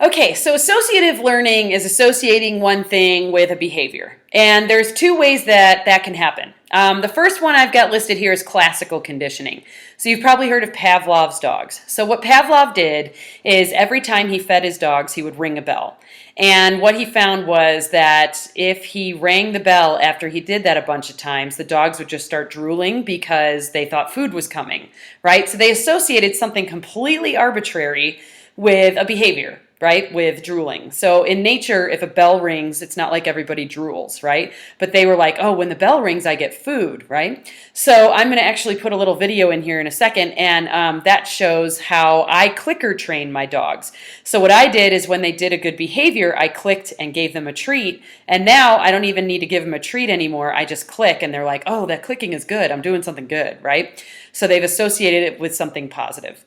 Okay, so associative learning is associating one thing with a behavior. And there's two ways that that can happen. The first one I've got listed here is classical conditioning. So you've probably heard of Pavlov's dogs. So what Pavlov did is every time he fed his dogs, he would ring a bell. And what he found was that if he rang the bell after he did that a bunch of times, the dogs would just start drooling because they thought food was coming, right? So they associated something completely arbitrary with a behavior, right? With drooling. So in nature, if a bell rings, it's not like everybody drools, right? But they were like, oh, when the bell rings, I get food, right? So I'm going to actually put a little video in here in a second, and that shows how I clicker train my dogs. So what I did is when they did a good behavior, I clicked and gave them a treat, and now I don't even need to give them a treat anymore. I just click, and they're like, oh, that clicking is good. I'm doing something good, right? So they've associated it with something positive.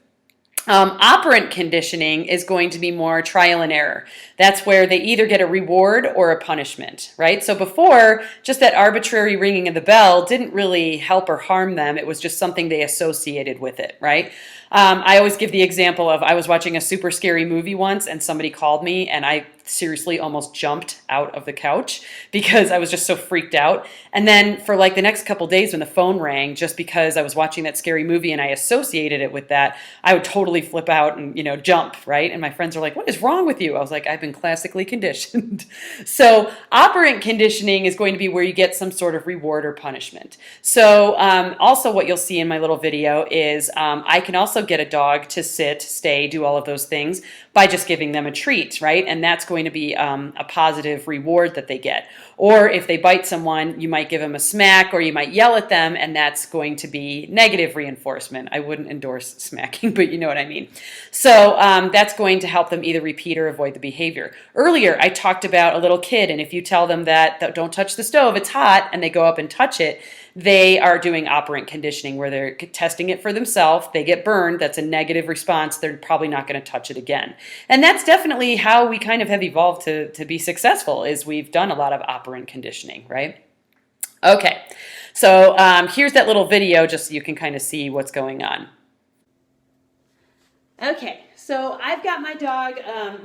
Operant conditioning is going to be more trial and error. That's where they either get a reward or a punishment, right? So before, just that arbitrary ringing of the bell didn't really help or harm them. It was just something they associated with it, right? I always give the example of I was watching a super scary movie once and somebody called me and I seriously almost jumped out of the couch because I was just so freaked out. And then for like the next couple days when the phone rang, just because I was watching that scary movie and I associated it with that, I would totally flip out and, jump, right? And my friends are like, what is wrong with you? I was like, I've been classically conditioned. So operant conditioning is going to be where you get some sort of reward or punishment. So also what you'll see in my little video is I can also get a dog to sit, stay, do all of those things by just giving them a treat, right? And that's going to be a positive reward that they get. Or if they bite someone, you might give them a smack or you might yell at them, and that's going to be negative reinforcement. I wouldn't endorse smacking, but you know what I mean. So that's going to help them either repeat or avoid the behavior. Earlier, I talked about a little kid, and if you tell them that don't touch the stove, it's hot, and they go up and touch it, they are doing operant conditioning where they're testing it for themselves. They get burned. That's a negative response. They're probably not going to touch it again. And that's definitely how we kind of have evolved to be successful, is we've done a lot of operant conditioning, right? Okay, so here's that little video just so you can kind of see what's going on. Okay, so I've got my dog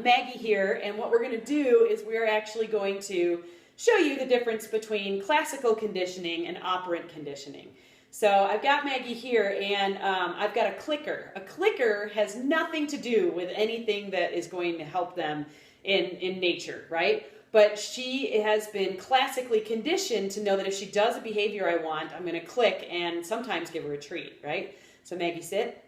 Maggie here, and what we're going to do is we're actually going to show you the difference between classical conditioning and operant conditioning. So I've got Maggie here, and I've got a clicker. A clicker has nothing to do with anything that is going to help them in nature, right? But she has been classically conditioned to know that if she does a behavior I want, I'm going to click and sometimes give her a treat, right? So Maggie, sit.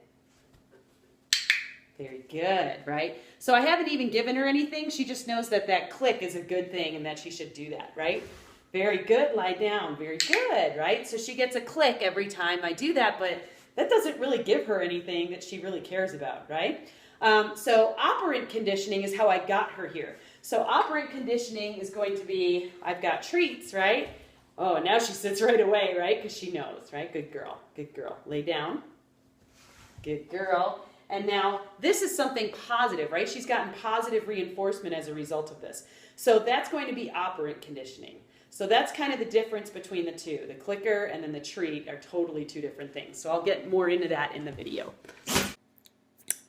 Very good, right? So I haven't even given her anything. She just knows that that click is a good thing and that she should do that, right? Very good. Lie down. Very good, right? So she gets a click every time I do that, but that doesn't really give her anything that she really cares about, right? So operant conditioning is how I got her here. So operant conditioning is going to be, I've got treats, right? Oh, and now she sits right away, right? Because she knows, right? Good girl. Good girl. Lay down. Good girl. And now this is something positive, right? She's gotten positive reinforcement as a result of this. So that's going to be operant conditioning. So that's kind of the difference between the two. The clicker and then the treat are totally two different things. So I'll get more into that in the video.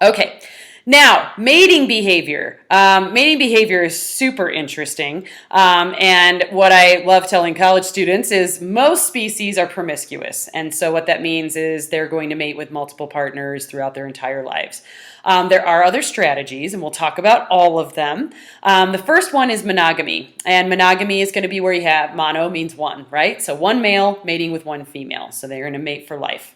Okay, now mating behavior. Mating behavior is super interesting. And what I love telling college students is most species are promiscuous. And so what that means is they're going to mate with multiple partners throughout their entire lives. There are other strategies, and we'll talk about all of them. The first one is monogamy. And monogamy is going to be where you have mono means one, right? So one male mating with one female. So they're going to mate for life.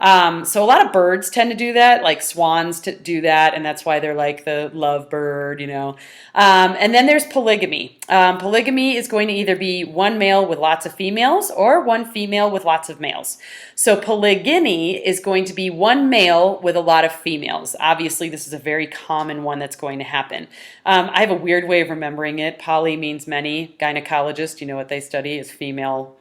So a lot of birds tend to do that, like swans do that, and that's why they're like the love bird, And then there's polygamy. Polygamy is going to either be one male with lots of females or one female with lots of males. So polygyny is going to be one male with a lot of females. Obviously, this is a very common one that's going to happen. I have a weird way of remembering it. Poly means many. Gynecologist, you know what they study, is female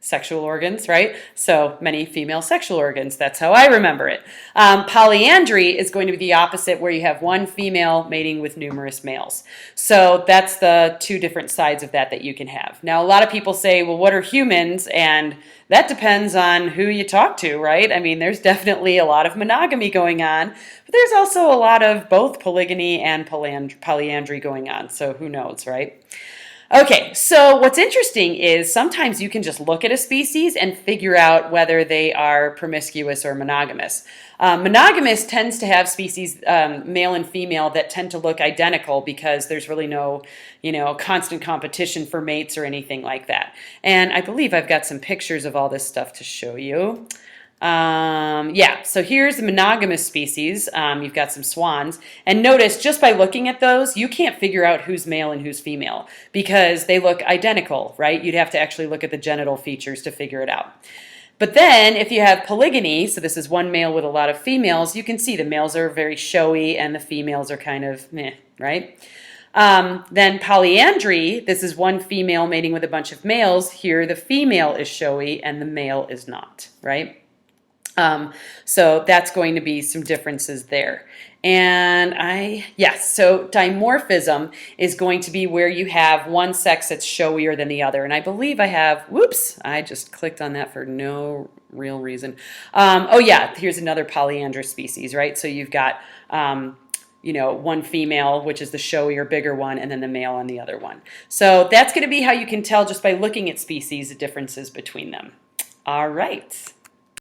sexual organs, right? So many female sexual organs. That's how I remember it. Polyandry is going to be the opposite, where you have one female mating with numerous males. So that's the two different sides of that you can have. Now, a lot of people say, well, what are humans? And that depends on who you talk to, right? I mean, there's definitely a lot of monogamy going on, but there's also a lot of both polygyny and polyandry going on. So who knows, right? Okay, so what's interesting is sometimes you can just look at a species and figure out whether they are promiscuous or monogamous. Monogamous tends to have species, male and female, that tend to look identical because there's really no, constant competition for mates or anything like that. And I believe I've got some pictures of all this stuff to show you. Yeah, so here's the monogamous species. You've got some swans. And notice, just by looking at those, you can't figure out who's male and who's female because they look identical, right? You'd have to actually look at the genital features to figure it out. But then if you have polygyny, so this is one male with a lot of females, you can see the males are very showy and the females are kind of meh, right? Then polyandry, this is one female mating with a bunch of males. Here the female is showy and the male is not, right? So that's going to be some differences there. And so dimorphism is going to be where you have one sex that's showier than the other. And I believe I have, whoops, I just clicked on that for no real reason. Here's another polyandrous species, right? So you've got, one female, which is the showier, bigger one, and then the male on the other one. So that's going to be how you can tell just by looking at species the differences between them. All right.